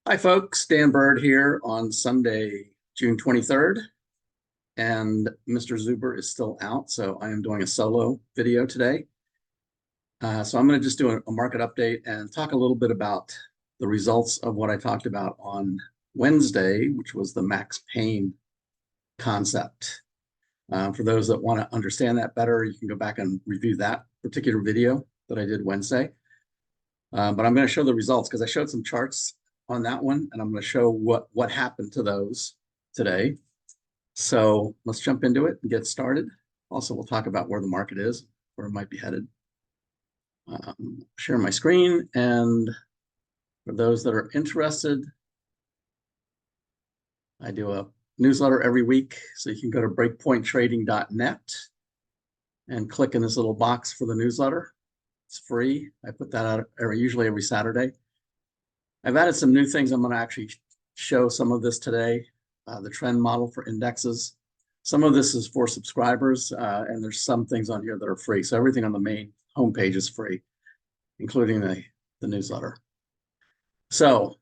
Hi, folks. Dan Bird here on Sunday, June 23rd. And Mr. Zuber is still out, so I am doing a solo video today. So I'm going to just do a market update and talk a little bit about the results of what I talked about on Wednesday, which was the Max Payne concept. For those that want to understand that better, you can go back and review that particular video that I did Wednesday. But I'm going to show the results because I showed some charts on that one, and I'm going to show what happened to those today. So let's jump into it and get started. Also, we'll talk about where the market is, where it might be headed. Share my screen, and for those that are interested, I do a newsletter every week, so you can go to breakpointtrading.net and click in this little box for the newsletter. It's free. I put that out usually every Saturday. I've added some new things. I'm going to actually show some of this today, the trend model for indexes. Some of this is for subscribers, and there's some things on here that are free. So everything on the main homepage is free, including the newsletter. So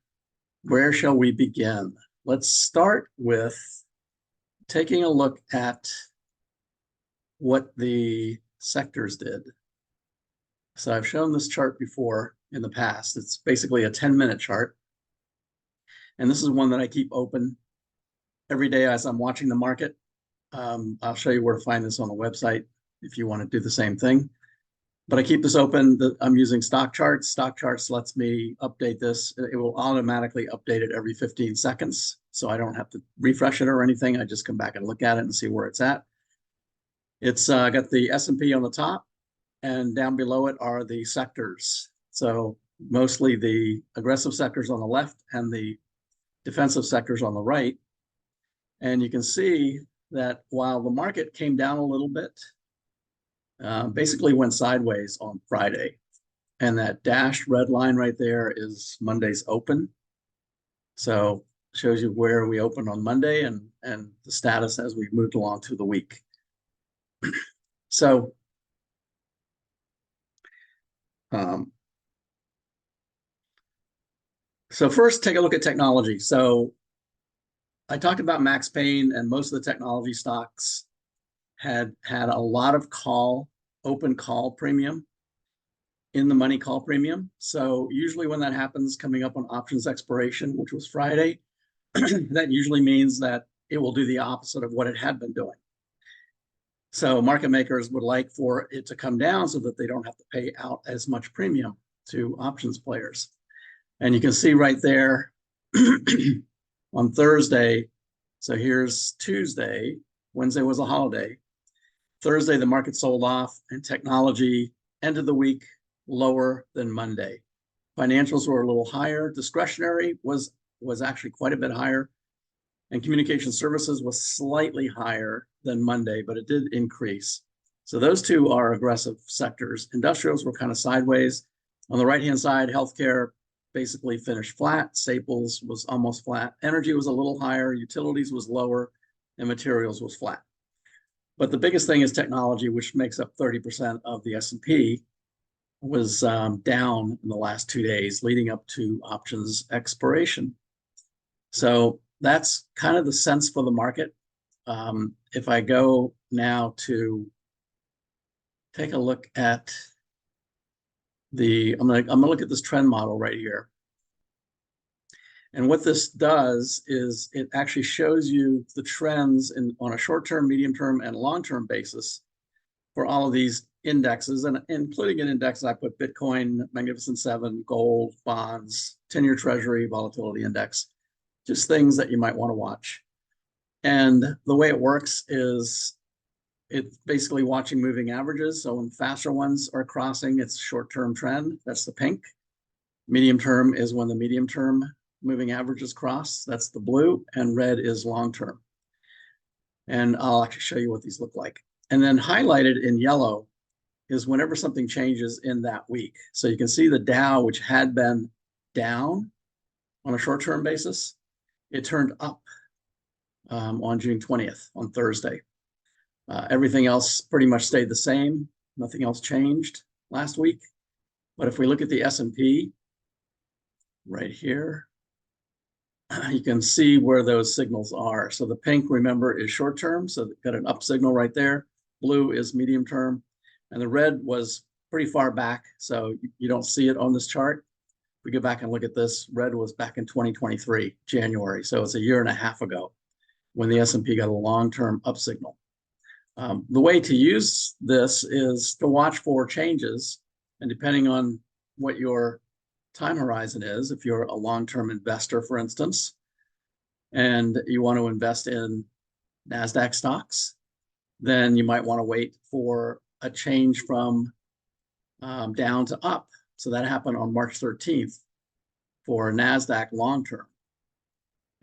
where shall we begin? Let's start with taking a look at what the sectors did. So I've shown this chart before in the past. It's basically a 10-minute chart. And this is one that I keep open every day as I'm watching the market. I'll show you where to find this on the website if you want to do the same thing. But I keep this open. I'm using stock charts. Stock charts lets me update this. It will automatically update it every 15 seconds. So I don't have to refresh it or anything. I just come back and look at it and see where it's at. It's got the S&P on the top, and down below it are the sectors. So mostly the aggressive sectors on the left and the defensive sectors on the right. And you can see that while the market came down a little bit, basically went sideways on Friday. And that dashed red line right there is Monday's open. So shows you where we opened on Monday and the status as we moved along through the week. So first, take a look at technology. So I talked about Max Payne, and most of the technology stocks had a lot of open call premium in the money call premium. So usually when that happens coming up on options expiration, which was Friday, that usually means that it will do the opposite of what it had been doing. So market makers would like for it to come down so that they don't have to pay out as much premium to options players. And you can see right there on Thursday. So here's Tuesday. Wednesday was a holiday. Thursday, the market sold off, and technology ended the week lower than Monday. Financials were a little higher. Discretionary was actually quite a bit higher. And communication services was slightly higher than Monday, but it did increase. So those two are aggressive sectors. Industrials were kind of sideways. On the right-hand side, healthcare basically finished flat. Staples was almost flat. Energy was a little higher. Utilities was lower, and materials was flat. But the biggest thing is technology, which makes up 30% of the S&P, was down in the last 2 days leading up to options expiration. So that's kind of the sense for the market. If I go now to take a look at I'm gonna look at this trend model right here. And what this does is it actually shows you the trends on a short-term, medium-term, and long-term basis for all of these indexes, and including an index, I put Bitcoin, Magnificent Seven, gold, bonds, 10-year Treasury, volatility index, just things that you might want to watch. And the way it works is it's basically watching moving averages. So when faster ones are crossing, it's short-term trend. That's the pink. Medium term is when the medium-term moving averages cross. That's the blue. And red is long-term. And I'll actually show you what these look like. And then highlighted in yellow is whenever something changes in that week. So you can see the Dow, which had been down on a short-term basis, it turned up on June 20th, on Thursday. Everything else pretty much stayed the same. Nothing else changed last week. But if we look at the S&P right here, you can see where those signals are. So the pink, remember, is short term. So they've got an up signal right there. Blue is medium term. And the red was pretty far back. So you don't see it on this chart. If we go back and look at this, red was back in 2023, January. So it's a year and a half ago when the S&P got a long-term up signal. The way to use this is to watch for changes. And depending on what your time horizon is, if you're a long-term investor, for instance, and you want to invest in NASDAQ stocks, then you might want to wait for a change from down to up. So that happened on March 13th for NASDAQ long-term.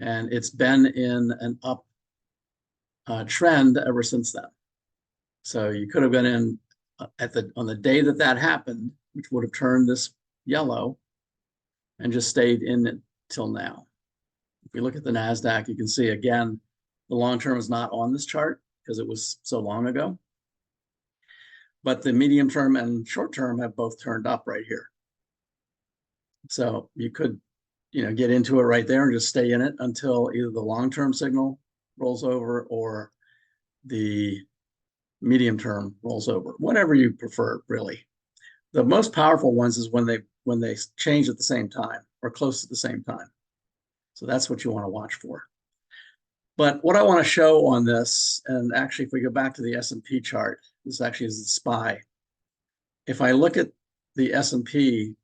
And it's been in an up trend ever since then. So you could have been in on the day that that happened, which would have turned this yellow, and just stayed in it till now. If we look at the NASDAQ, you can see again, the long term is not on this chart because it was so long ago. But the medium term and short term have both turned up right here. So you could, get into it right there and just stay in it until either the long-term signal rolls over or the medium term rolls over, whatever you prefer, really. The most powerful ones is when they change at the same time or close to the same time. So that's what you want to watch for. But what I want to show on this, and actually if we go back to the S&P chart, this actually is the SPY. If I look at the S&P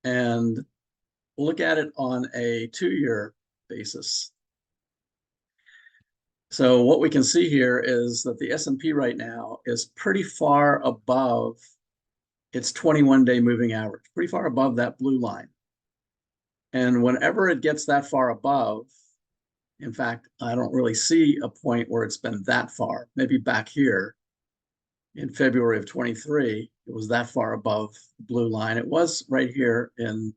and look at it on a 2-year basis. So what we can see here is that the S&P right now is pretty far above its 21-day moving average, pretty far above that blue line. And whenever it gets that far above, in fact, I don't really see a point where it's been that far. Maybe back here in February of 23, it was that far above the blue line. It was right here in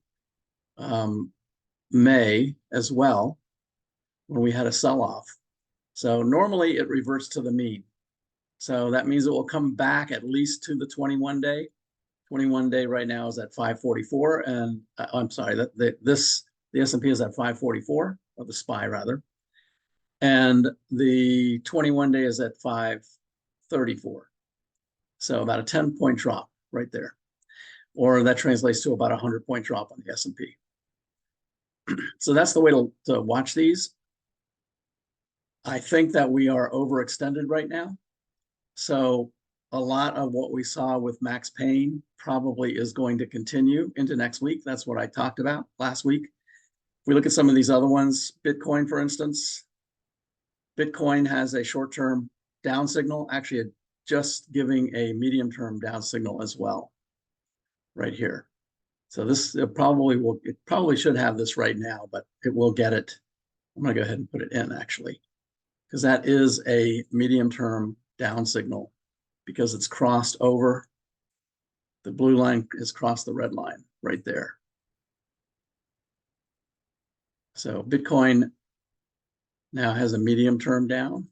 May as well, when we had a sell-off. So normally it reverts to the mean. So that means it will come back at least to the 21-day. 21-day right now is at 544, and I'm sorry, the S&P is at 544, or the SPY rather, and the 21-day is at 534. So about a 10-point drop right there, or that translates to about a 100-point drop on the S&P. So that's the way to watch these. I think that we are overextended right now. So a lot of what we saw with Max Payne probably is going to continue into next week. That's what I talked about last week. If we look at some of these other ones, Bitcoin, for instance, Bitcoin has a short-term down signal, actually just giving a medium-term down signal as well, right here. So this it probably should have this right now, but it will get it. I'm going to go ahead and put it in actually, because that is a medium-term down signal because it's crossed over. The blue line has crossed the red line right there. So Bitcoin now has a medium-term down.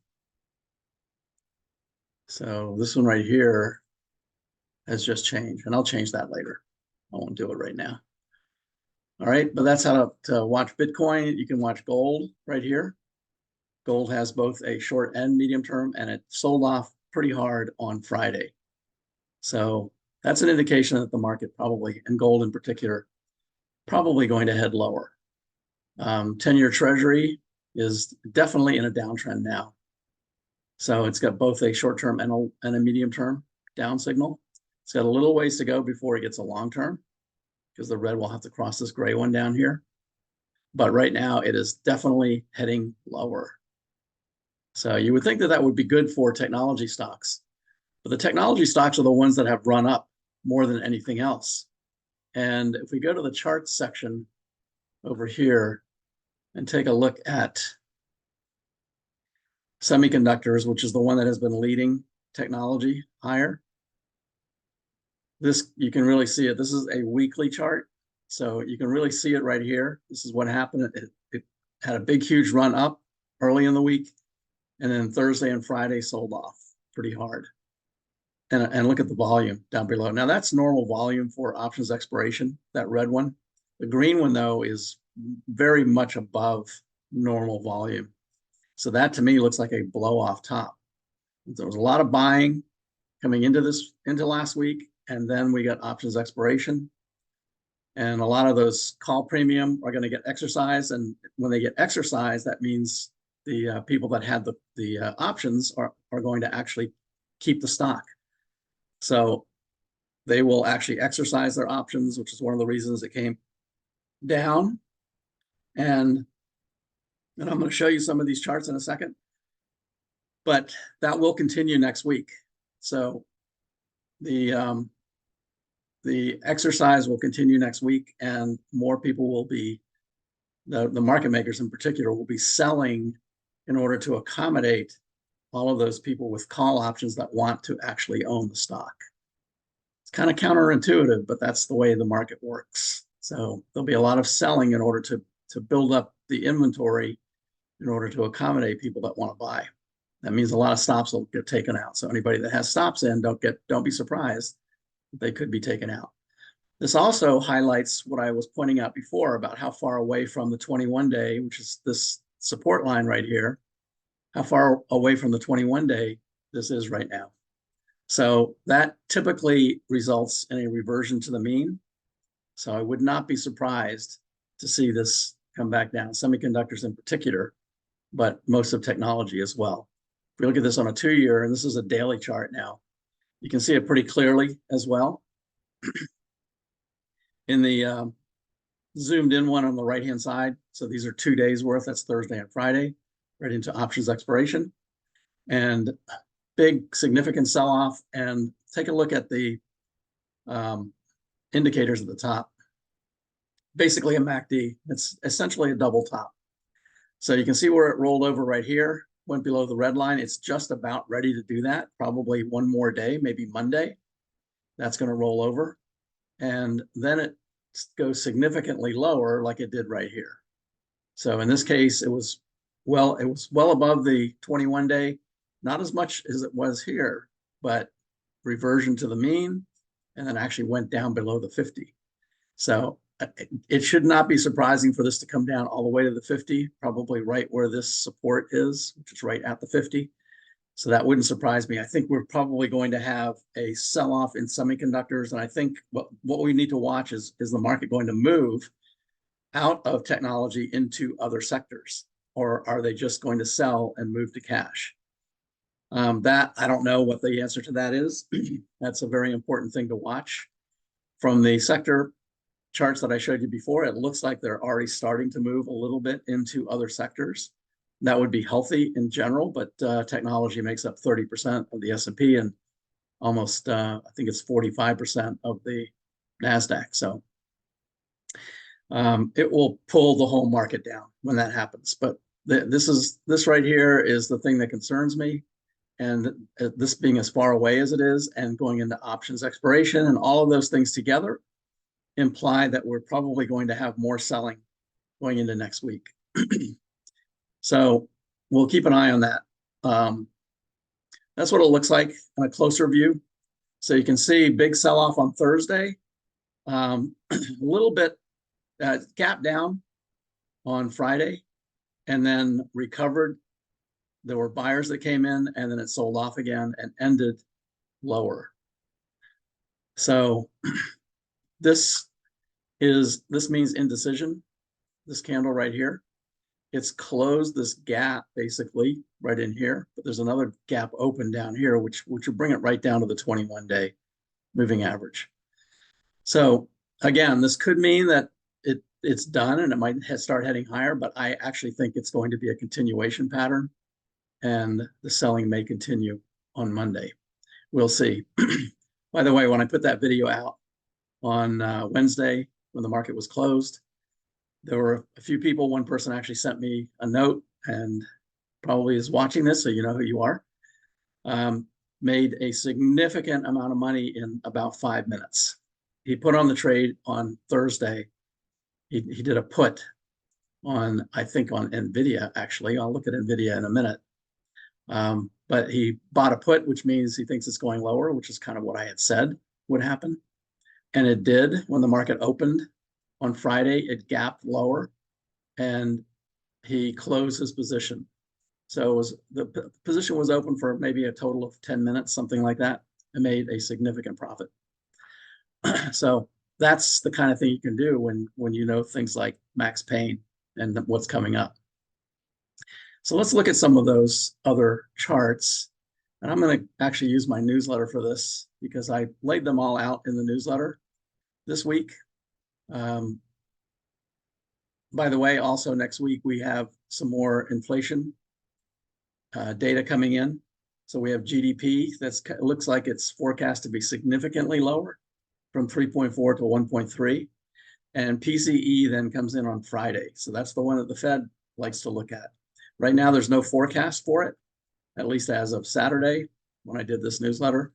So this one right here has just changed, and I'll change that later. I won't do it right now. All right, but that's how to watch Bitcoin. You can watch gold right here. Gold has both a short and medium term, and it sold off pretty hard on Friday. So that's an indication that the market probably, and gold in particular, probably going to head lower. 10-year Treasury is definitely in a downtrend now. So it's got both a short-term and a medium-term down signal. It's got a little ways to go before it gets a long-term, because the red will have to cross this gray one down here. But right now, it is definitely heading lower. So you would think that that would be good for technology stocks. But the technology stocks are the ones that have run up more than anything else. And if we go to the charts section over here and take a look at semiconductors, which is the one that has been leading technology higher, this, you can really see it. This is a weekly chart. So you can really see it right here. This is what happened. It had a big, huge run up early in the week. And then Thursday and Friday sold off pretty hard. And look at the volume down below. Now that's normal volume for options expiration, that red one. The green one though is very much above normal volume. So that to me looks like a blow off top. There was a lot of buying coming into last week, and then we got options expiration. And a lot of those call premium are going to get exercised. And when they get exercised, that means the people that had the options are going to actually keep the stock. So they will actually exercise their options, which is one of the reasons it came down. And I'm going to show you some of these charts in a second. But that will continue next week. So the exercise will continue next week, and more people will be, the market makers in particular, will be selling in order to accommodate all of those people with call options that want to actually own the stock. It's kind of counterintuitive, but that's the way the market works. So there'll be a lot of selling in order to build up the inventory in order to accommodate people that want to buy. That means a lot of stops will get taken out. So anybody that has stops in, don't be surprised. They could be taken out. This also highlights what I was pointing out before about how far away from the 21-day, which is this support line right here, how far away from the 21-day this is right now. So that typically results in a reversion to the mean. So I would not be surprised to see this come back down, semiconductors in particular, but most of technology as well. If we look at this on a 2-year, and this is a daily chart now, you can see it pretty clearly as well. In the zoomed in one on the right-hand side, so these are 2 days worth, that's Thursday and Friday, right into options expiration. And big significant sell-off. And take a look at the indicators at the top. Basically a MACD, it's essentially a double top. So you can see where it rolled over right here, went below the red line. It's just about ready to do that. Probably one more day, maybe Monday. That's going to roll over. And then it goes significantly lower like it did right here. So in this case, it was well above the 21-day, not as much as it was here, but reversion to the mean, and then actually went down below the 50. So it should not be surprising for this to come down all the way to the 50, probably right where this support is, which is right at the 50. So that wouldn't surprise me. I think we're probably going to have a sell-off in semiconductors. And I think what we need to watch is the market going to move out of technology into other sectors? Or are they just going to sell and move to cash? That I don't know what the answer to that is. That's a very important thing to watch. From the sector charts that I showed you before, it looks like they're already starting to move a little bit into other sectors. That would be healthy in general, but technology makes up 30% of the S&P and almost, I think it's 45% of the NASDAQ. So it will pull the whole market down when that happens. But this right here is the thing that concerns me. And this being as far away as it is and going into options expiration and all of those things together imply that we're probably going to have more selling going into next week. So we'll keep an eye on that. That's what it looks like in a closer view. So you can see big sell-off on Thursday, a little bit gap down on Friday, and then recovered. There were buyers that came in, and then it sold off again and ended lower. So this means indecision, this candle right here. It's closed this gap basically right in here, but there's another gap open down here, which will bring it right down to the 21-day moving average. So again, this could mean that it's done and it might start heading higher, but I actually think it's going to be a continuation pattern, and the selling may continue on Monday. We'll see. By the way, when I put that video out on Wednesday when the market was closed, there were a few people. One person actually sent me a note and probably is watching this, so you know who you are. Made a significant amount of money in about 5 minutes. He put on the trade on Thursday. He did a put on, I think, on NVIDIA, actually. I'll look at NVIDIA in a minute. But he bought a put, which means he thinks it's going lower, which is kind of what I had said would happen. And it did when the market opened on Friday. It gapped lower and he closed his position. So it was, the position was open for maybe a total of 10 minutes, something like that, and made a significant profit. So that's the kind of thing you can do when you know things like Max Payne and what's coming up. So let's look at some of those other charts. And I'm going to actually use my newsletter for this because I laid them all out in the newsletter this week. By the way, also next week, we have some more inflation data coming in. So we have GDP that looks like it's forecast to be significantly lower from 3.4 to 1.3. And PCE then comes in on Friday. So that's the one that the Fed likes to look at. Right now, there's no forecast for it, at least as of Saturday when I did this newsletter.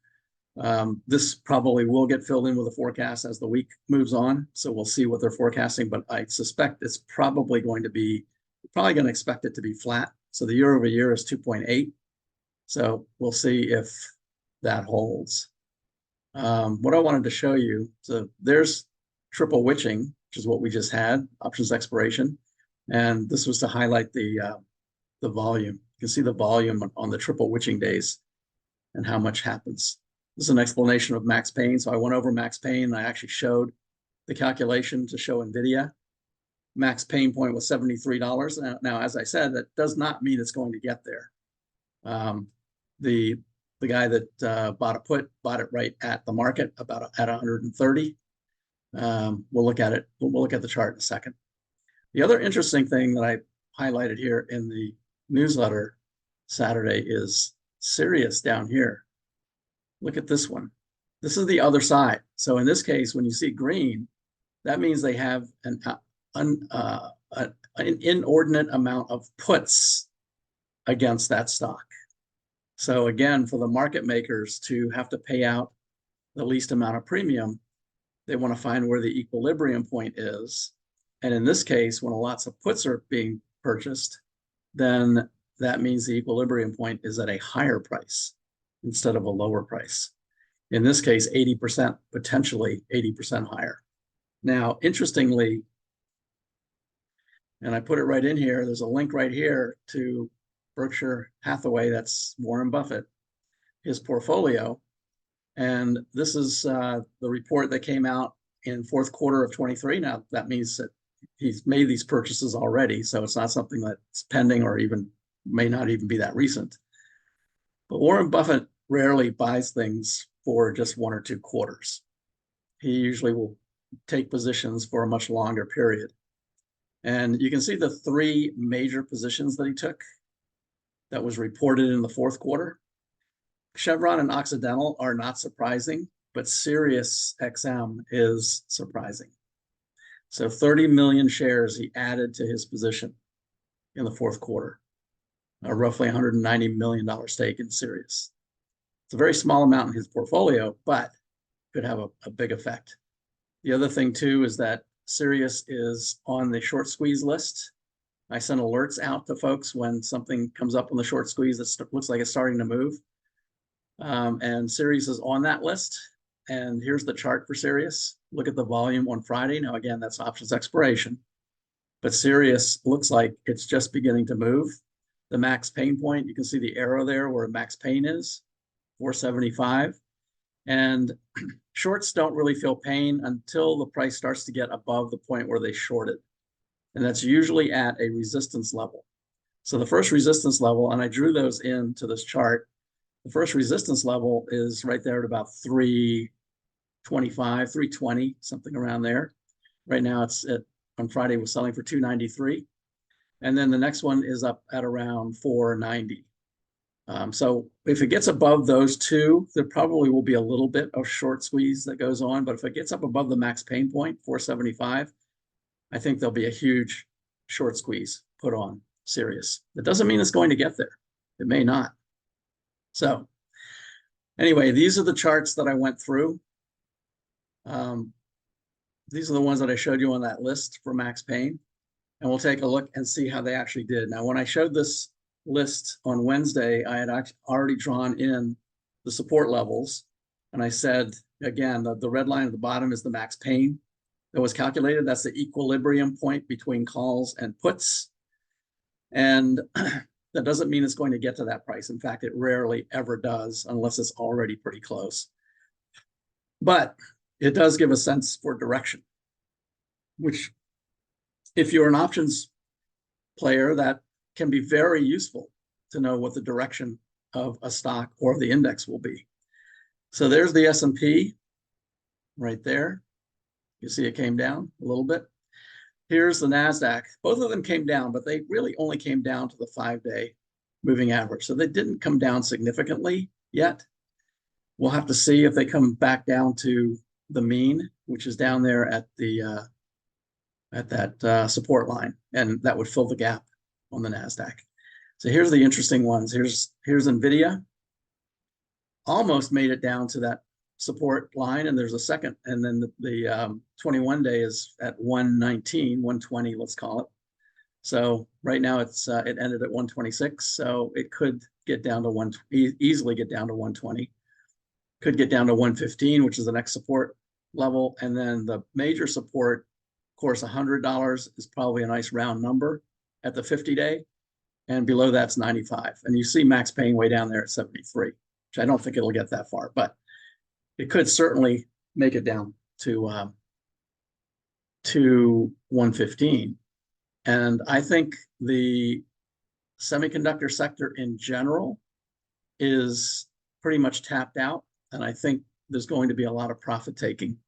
This probably will get filled in with a forecast as the week moves on. So we'll see what they're forecasting, but I suspect it's probably going to expect it to be flat. So the year over year is 2.8. So we'll see if that holds. What I wanted to show you, so there's triple witching, which is what we just had, options expiration. And this was to highlight the volume. You can see the volume on the triple witching days and how much happens. This is an explanation of Max Payne. So I went over Max Payne and I actually showed the calculation to show NVIDIA. Max Payne point was $73. Now, as I said, that does not mean it's going to get there. The guy that bought a put bought it right at the market, about at 130. We'll look at it. We'll look at the chart in a second. The other interesting thing that I highlighted here in the newsletter Saturday is Sirius down here. Look at this one. This is the other side. So in this case, when you see green, that means they have an inordinate amount of puts against that stock. So again, for the market makers to have to pay out the least amount of premium, they want to find where the equilibrium point is. And in this case, when lots of puts are being purchased, then that means the equilibrium point is at a higher price instead of a lower price. In this case, 80%, potentially 80% higher. Now, interestingly, and I put it right in here, there's a link right here to Berkshire Hathaway, that's Warren Buffett, his portfolio. And this is the report that came out in fourth quarter of 23. Now, that means that he's made these purchases already, so it's not something that's pending or even may not even be that recent. But Warren Buffett rarely buys things for just 1 or 2 quarters. He usually will take positions for a much longer period. And you can see the 3 major positions that he took that was reported in the fourth quarter. Chevron and Occidental are not surprising, but Sirius XM is surprising. So 30 million shares he added to his position in the fourth quarter, a roughly $190 million stake in Sirius. It's a very small amount in his portfolio, but could have a big effect. The other thing too is that Sirius is on the short squeeze list. I send alerts out to folks when something comes up on the short squeeze that looks like it's starting to move. And Sirius is on that list. And here's the chart for Sirius. Look at the volume on Friday. Now, again, that's options expiration. But Sirius looks like it's just beginning to move. The max pain point, you can see the arrow there where max pain is, 475. And shorts don't really feel pain until the price starts to get above the point where they shorted. And that's usually at a resistance level. So the first resistance level, and I drew those into this chart, the first resistance level is right there at about 325, 320, something around there. Right now it's on Friday was selling for 293. And then the next one is up at around 490. So if it gets above those two, there probably will be a little bit of short squeeze that goes on. But if it gets up above the max pain point, 475, I think there'll be a huge short squeeze put on Sirius. That doesn't mean it's going to get there. It may not. So anyway, these are the charts that I went through. These are the ones that I showed you on that list for Max Payne. And we'll take a look and see how they actually did. Now, when I showed this list on Wednesday, I had already drawn in the support levels. And I said, again, the red line at the bottom is the Max Payne. that was calculated. That's the equilibrium point between calls and puts. And that doesn't mean it's going to get to that price. In fact, it rarely ever does unless it's already pretty close. But it does give a sense for direction, which if you're an options player, that can be very useful to know what the direction of a stock or the index will be. So there's the S&P right there. You see it came down a little bit. Here's the NASDAQ. Both of them came down, but they really only came down to the 5-day moving average. So they didn't come down significantly yet. We'll have to see if they come back down to the mean, which is down there at the that support line, and that would fill the gap on the NASDAQ. So here's the interesting ones. Here's NVIDIA. Almost made it down to that support line, and there's a second, and then the 21-day is at 119, 120, let's call it. So right now it's it ended at 126, so it could get down to easily get down to 120. Could get down to 115, which is the next support level, and then the major support, of course, $100 is probably a nice round number at the 50-day, and below that's 95. And you see Max Payne way down there at 73, which I don't think it'll get that far, but it could certainly make it down to 115. And I think the semiconductor sector in general is pretty much tapped out. And I think there's going to be a lot of profit taking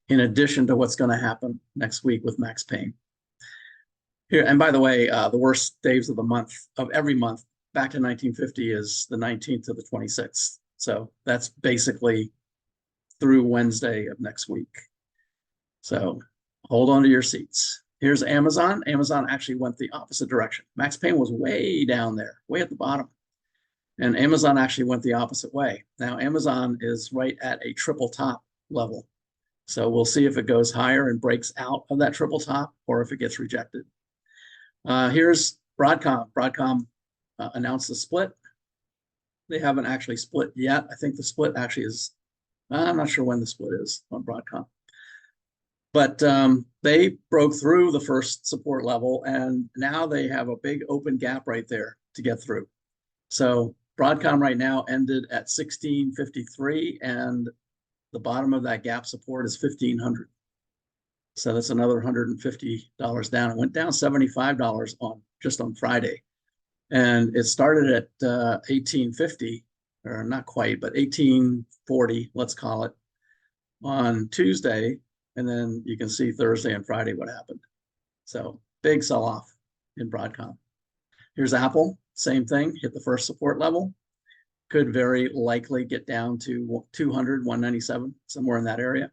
in addition to what's going to happen next week with Max Payne. Here, and by the way, the worst days of the month, of every month, back to 1950 is the 19th to the 26th. So that's basically through Wednesday of next week. So hold on to your seats. Here's Amazon. Amazon actually went the opposite direction. Max Payne was way down there, way at the bottom. And Amazon actually went the opposite way. Now, Amazon is right at a triple top level. So we'll see if it goes higher and breaks out of that triple top or if it gets rejected. Here's Broadcom. Broadcom announced the split. They haven't actually split yet. I think the split actually is, I'm not sure when the split is on Broadcom. But they broke through the first support level, and now they have a big open gap right there to get through. So Broadcom right now ended at 1653, and the bottom of that gap support is 1500. So that's another $150 down. It went down $75 just on Friday, and it started at 1850, or not quite, but 1840, let's call it, on Tuesday. And then you can see Thursday and Friday what happened. So big sell-off in Broadcom. Here's Apple, same thing, hit the first support level. Could very likely get down to 200, 197, somewhere in that area.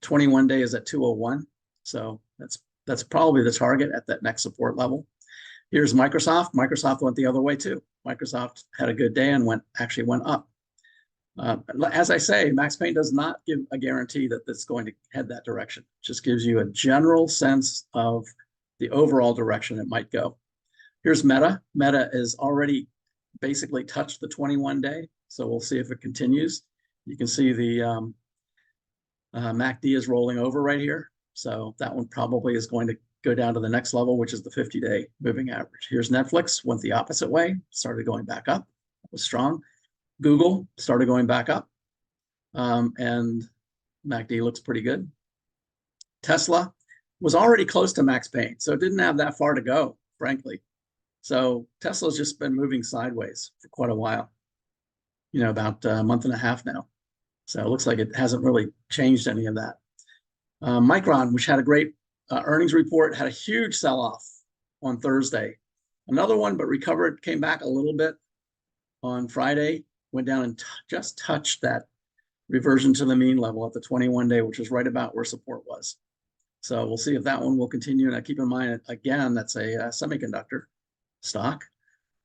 21-day is at 201. So that's probably the target at that next support level. Here's Microsoft. Microsoft went the other way too. Microsoft had a good day and actually went up. As I say, Max Payne does not give a guarantee that it's going to head that direction. It just gives you a general sense of the overall direction it might go. Here's Meta. Meta is already basically touched the 21-day, so we'll see if it continues. You can see the MACD is rolling over right here, so that one probably is going to go down to the next level, which is the 50-day moving average. Here's Netflix, went the opposite way, started going back up, it was strong. Google started going back up, and MACD looks pretty good. Tesla was already close to Max Payne, so it didn't have that far to go, frankly. So Tesla's just been moving sideways for quite a while, about a month and a half now. So it looks like it hasn't really changed any of that. Micron, which had a great earnings report, had a huge sell-off on Thursday. Another one, but recovered, came back a little bit on Friday. Went down and just touched that reversion to the mean level at the 21-day, which is right about where support was. So we'll see if that one will continue. And keep in mind, again, that's a semiconductor stock.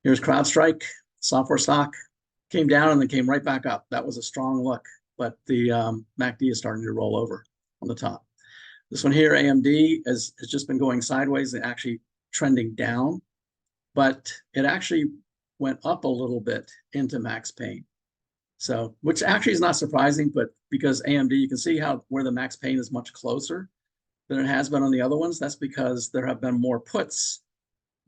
Here's CrowdStrike, software stock, came down and then came right back up. That was a strong look, but the MACD is starting to roll over on the top. This one here, AMD, has just been going sideways and actually trending down, but it actually went up a little bit into Max Payne. So, which actually is not surprising, but because AMD, you can see where the Max Payne is much closer. than it has been on the other ones. That's because there have been more puts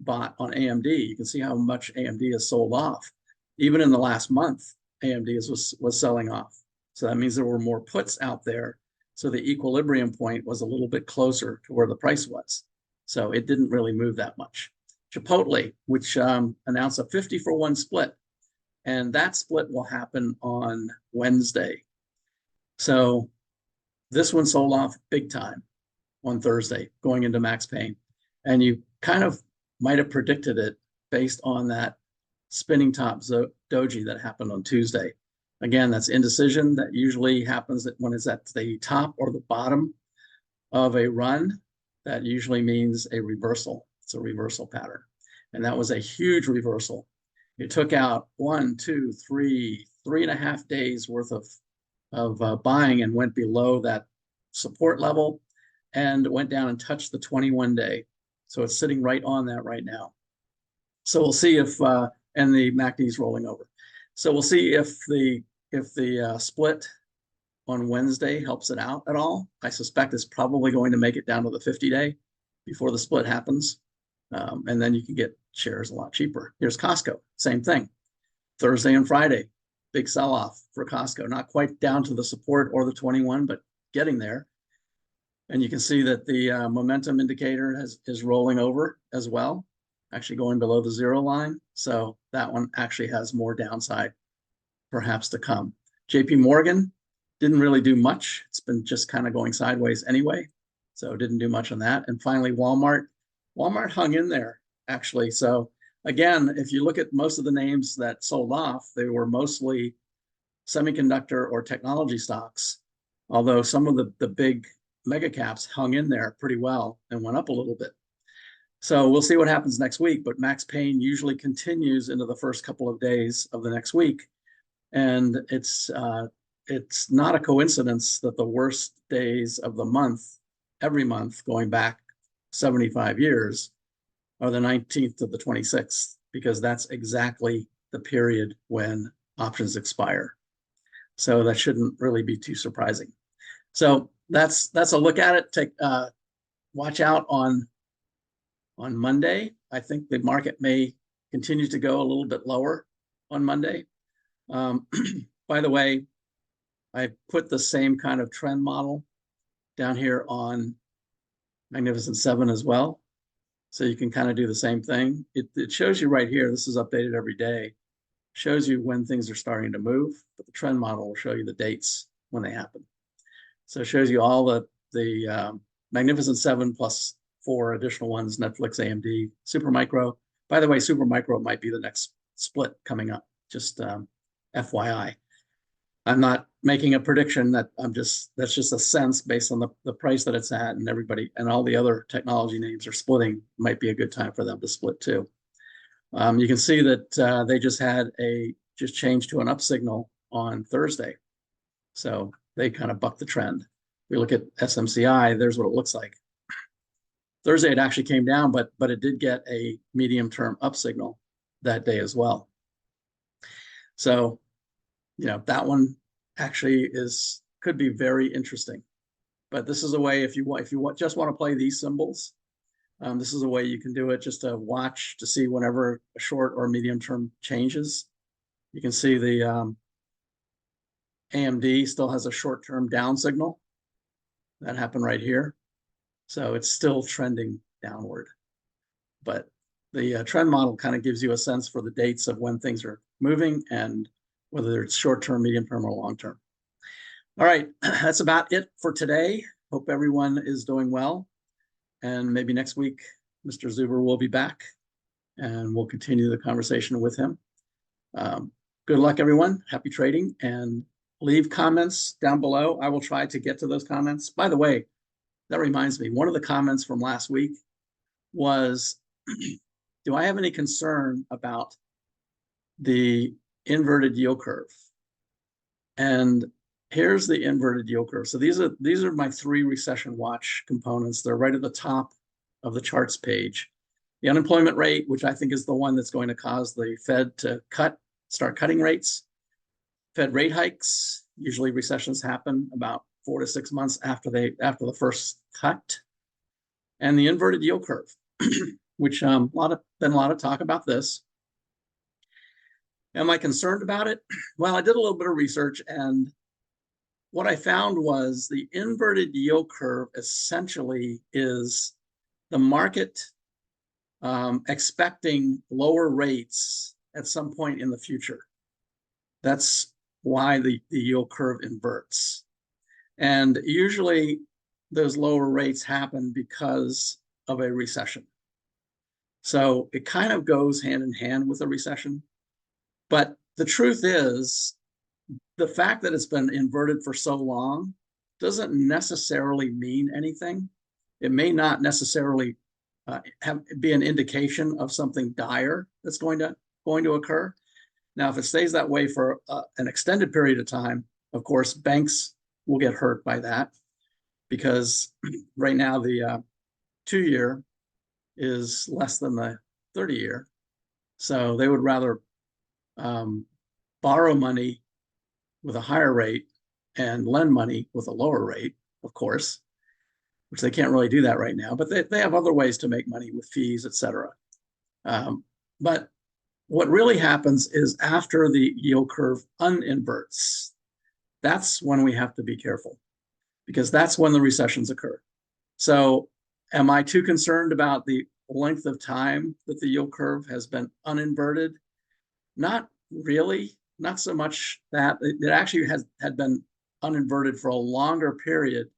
bought on AMD. You can see how much AMD has sold off. Even in the last month, AMD was selling off. So that means there were more puts out there. So the equilibrium point was a little bit closer to where the price was. So it didn't really move that much. Chipotle, which announced a 50-for-1 split, and that split will happen on Wednesday. So this one sold off big time on Thursday going into Max Payne. And you kind of might have predicted it based on that spinning top doji that happened on Tuesday. Again, that's indecision. That usually happens when it's at the top or the bottom of a run. That usually means a reversal. It's a reversal pattern. And that was a huge reversal. It took out 3.5 days worth of buying and went below that support level and went down and touched the 21-day. So it's sitting right on that right now. So we'll see if, and the MACD is rolling over. So we'll see if the split on Wednesday helps it out at all. I suspect it's probably going to make it down to the 50-day before the split happens. And then you can get shares a lot cheaper. Here's Costco, same thing. Thursday and Friday, big sell-off for Costco. Not quite down to the support or the 21, but getting there. And you can see that the momentum indicator is rolling over as well, actually going below the 0 line. So that one actually has more downside perhaps to come. JP Morgan didn't really do much. It's been just kind of going sideways anyway. So didn't do much on that. And finally, Walmart hung in there actually. So again, if you look at most of the names that sold off, they were mostly semiconductor or technology stocks, although some of the big mega caps hung in there pretty well and went up a little bit. So we'll see what happens next week, but Max Payne usually continues into the first couple of days of the next week. And it's not a coincidence that the worst days of the month, every month going back 75 years, are the 19th to the 26th, because that's exactly the period when options expire. So that shouldn't really be too surprising. So that's a look at it. Watch out on Monday. I think the market may continue to go a little bit lower on Monday. By the way, I put the same kind of trend model down here on Magnificent 7 as well. So you can kind of do the same thing. It shows you right here, this is updated every day, shows you when things are starting to move, but the trend model will show you the dates when they happen. So it shows you all the Magnificent 7 plus 4 additional ones, Netflix, AMD, Supermicro. By the way, Supermicro might be the next split coming up, just FYI. I'm not making a prediction. That's just a sense based on the price that it's at, and everybody and all the other technology names are splitting. Might be a good time for them to split too. You can see that they just changed to an up signal on Thursday. So they kind of bucked the trend. If we look at SMCI, there's what it looks like. Thursday it actually came down, but it did get a medium-term up signal that day as well. So, that one actually could be very interesting. But this is a way, if you just want to play these symbols, this is a way you can do it, just to watch to see whenever a short or medium term changes. You can see the AMD still has a short-term down signal. That happened right here. So it's still trending downward. But the trend model kind of gives you a sense for the dates of when things are moving and whether it's short-term, medium-term, or long-term. All right, that's about it for today. Hope everyone is doing well. And maybe next week, Mr. Zuber will be back and we'll continue the conversation with him. Good luck, everyone. Happy trading, and leave comments down below. I will try to get to those comments. By the way, that reminds me, one of the comments from last week was, do I have any concern about the inverted yield curve? And here's the inverted yield curve. So these are my 3 recession watch components. They're right at the top of the charts page. The unemployment rate, which I think is the one that's going to cause the Fed to start cutting rates. Fed rate hikes. Usually recessions happen about 4 to 6 months after the first cut. and the inverted yield curve, which been a lot of talk about this. Am I concerned about it? Well, I did a little bit of research, and what I found was the inverted yield curve essentially is the market expecting lower rates at some point in the future. That's why the yield curve inverts. And usually those lower rates happen because of a recession. So it kind of goes hand in hand with a recession. But the truth is, the fact that it's been inverted for so long doesn't necessarily mean anything. It may not necessarily be an indication of something dire that's going to occur. Now, if it stays that way for an extended period of time, of course, banks will get hurt by that, because right now the 2-year is less than the 30-year. So they would rather borrow money with a higher rate and lend money with a lower rate, of course, which they can't really do that right now, but they have other ways to make money with fees, et cetera. But what really happens is after the yield curve uninverts, that's when we have to be careful, because that's when the recessions occur. So am I too concerned about the length of time that the yield curve has been uninverted? Not really, not so much that. It actually had been uninverted for a longer period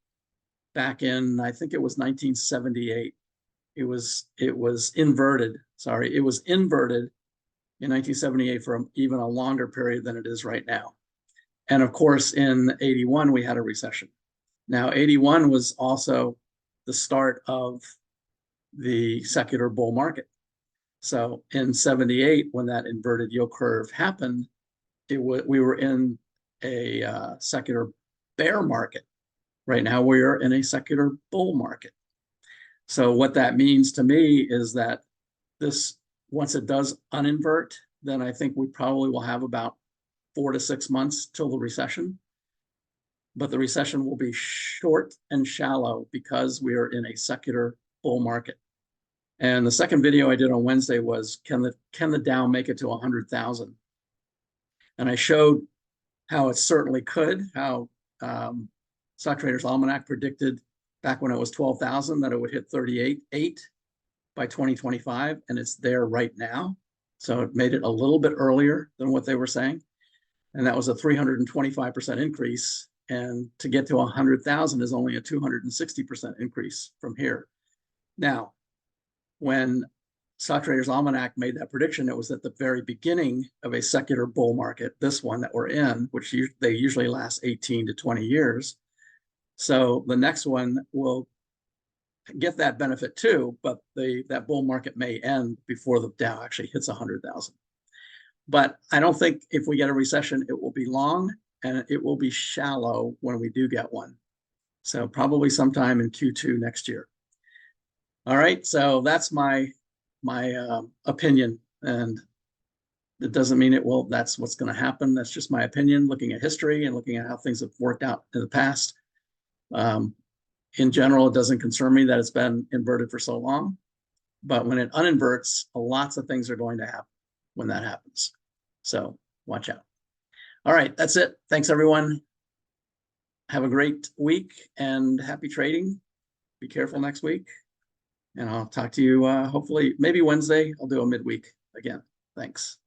back in, I think it was 1978. It was inverted. Sorry, it was inverted in 1978 for even a longer period than it is right now. And of course, in 81, we had a recession. Now, 81 was also the start of the secular bull market. So in 78, when that inverted yield curve happened, we were in a secular bear market. Right now, we're in a secular bull market. So what that means to me is that once it does uninvert, then I think we probably will have about 4 to 6 months till the recession. But the recession will be short and shallow because we are in a secular bull market. And the second video I did on Wednesday was, can the Dow make it to 100,000? And I showed how it certainly could, how Stock Traders Almanac predicted back when it was 12,000 that it would hit 38.8 by 2025, and it's there right now. So it made it a little bit earlier than what they were saying. And that was a 325% increase. And to get to 100,000 is only a 260% increase from here. Now, when Stock Traders Almanac made that prediction, it was at the very beginning of a secular bull market, this one that we're in, which they usually last 18 to 20 years. So the next one will get that benefit too, but that bull market may end before the Dow actually hits 100,000. But I don't think if we get a recession, it will be long, and it will be shallow when we do get one. So probably sometime in Q2 next year. All right, so that's my opinion, and it doesn't mean that's what's going to happen. That's just my opinion, looking at history and looking at how things have worked out in the past. In general, it doesn't concern me that it's been inverted for so long, but when it uninverts, lots of things are going to happen when that happens. So watch out. All right, that's it. Thanks, everyone. Have a great week and happy trading. Be careful next week. And I'll talk to you hopefully maybe Wednesday. I'll do a midweek again. Thanks.